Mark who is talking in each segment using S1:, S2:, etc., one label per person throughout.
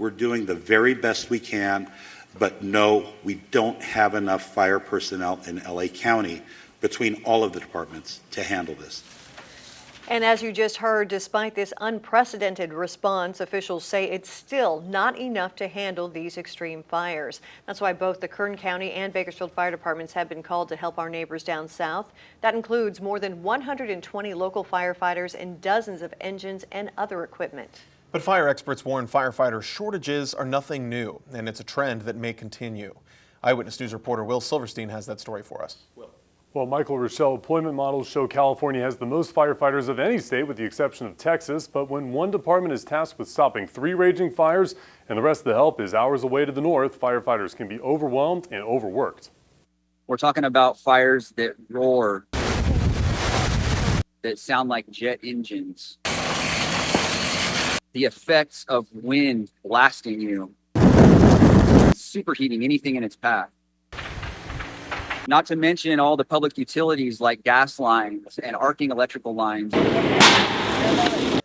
S1: We're doing the very best we can, but no, we don't have enough fire personnel in LA County between all of the departments to handle this.
S2: And as you just heard, despite this unprecedented response, officials say it's still not enough to handle these extreme fires. That's why both the Kern County and Bakersfield Fire Departments have been called to help our neighbors down south. That includes more than 120 local firefighters and dozens of engines and other equipment.
S3: But fire experts warn firefighter shortages are nothing new, and it's a trend that may continue. Eyewitness News reporter Will Silverstein has that story for us. Will.
S4: Well, Michael Rochelle, employment models show California has the most firefighters of any state with the exception of Texas. But when one department is tasked with stopping 3 raging fires and the rest of the help is hours away to the north, firefighters can be overwhelmed and overworked.
S5: We're talking about fires that roar, that sound like jet engines. The effects of wind blasting you, superheating anything in its path. Not to mention all the public utilities like gas lines and arcing electrical lines.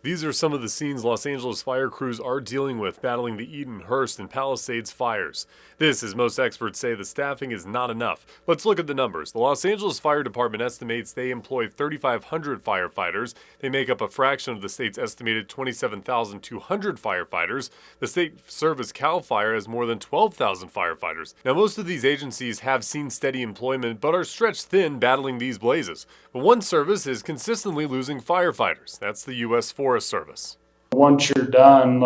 S4: These are some of the scenes Los Angeles fire crews are dealing with, battling the Eaton, Hurst, and Palisades fires. This, as most experts say, the staffing is not enough. Let's look at the numbers. The Los Angeles Fire Department estimates they employ 3,500 firefighters. They make up a fraction of the state's estimated 27,200 firefighters. The state service CAL FIRE has more than 12,000 firefighters. Now, most of these agencies have seen steady employment, but are stretched thin battling these blazes. But one service is consistently losing firefighters. That's the U.S. Forest Service.
S6: Once you're done,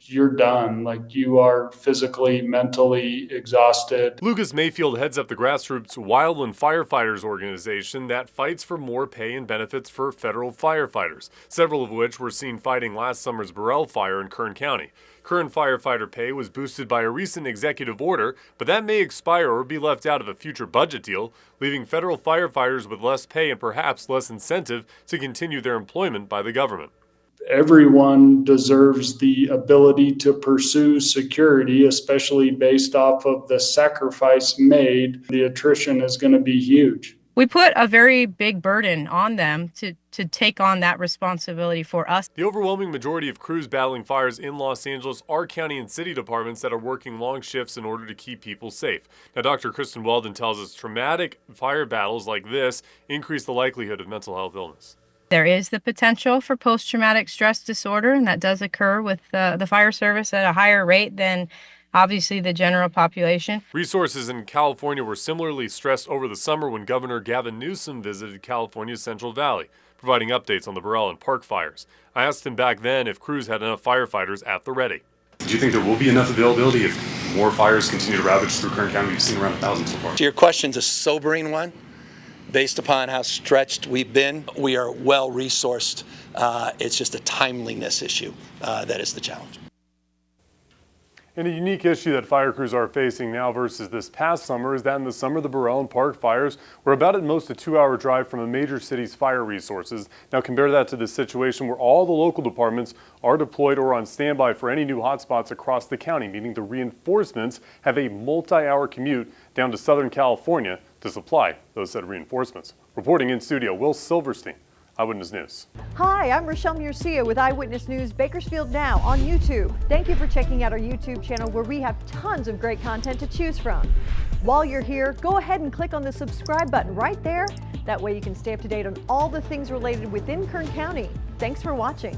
S6: you're done. You are physically, mentally exhausted.
S4: Lucas Mayfield heads up the grassroots Wildland Firefighters organization that fights for more pay and benefits for federal firefighters, several of which were seen fighting last summer's Burrell fire in Kern County. Current firefighter pay was boosted by a recent executive order, but that may expire or be left out of a future budget deal, leaving federal firefighters with less pay and perhaps less incentive to continue their employment by the government.
S6: Everyone deserves the ability to pursue security, especially based off of the sacrifice made. The attrition is going to be huge.
S7: We put a very big burden on them to take on that responsibility for us.
S4: The overwhelming majority of crews battling fires in Los Angeles are county and city departments that are working long shifts in order to keep people safe. Now, Dr. Kristen Weldon tells us traumatic fire battles like this increase the likelihood of mental health illness.
S7: There is the potential for post-traumatic stress disorder, and that does occur with the fire service at a higher rate than obviously the general population.
S4: Resources in California were similarly stressed over the summer when Governor Gavin Newsom visited California's Central Valley, providing updates on the Burrell and Park fires. I asked him back then if crews had enough firefighters at the ready.
S8: Do you think there will be enough availability if more fires continue to ravage through Kern County? We've seen around 1,000 so far.
S9: So your question's a sobering one. Based upon how stretched we've been, we are well resourced. It's just a timeliness issue that is the challenge.
S4: And a unique issue that fire crews are facing now versus this past summer is that in the summer, the Burrell and Park fires were about at most a 2-hour drive from a major city's fire resources. Now compare that to this situation where all the local departments are deployed or on standby for any new hotspots across the county, meaning the reinforcements have a multi-hour commute down to Southern California to supply those said reinforcements. Reporting in studio, Will Silverstein, Eyewitness News.
S2: Hi, I'm Rochelle Murcia with Eyewitness News Bakersfield Now on YouTube. Thank you for checking out our YouTube channel where we have tons of great content to choose from. While you're here, go ahead and click on the subscribe button right there. That way you can stay up to date on all the things related within Kern County. Thanks for watching.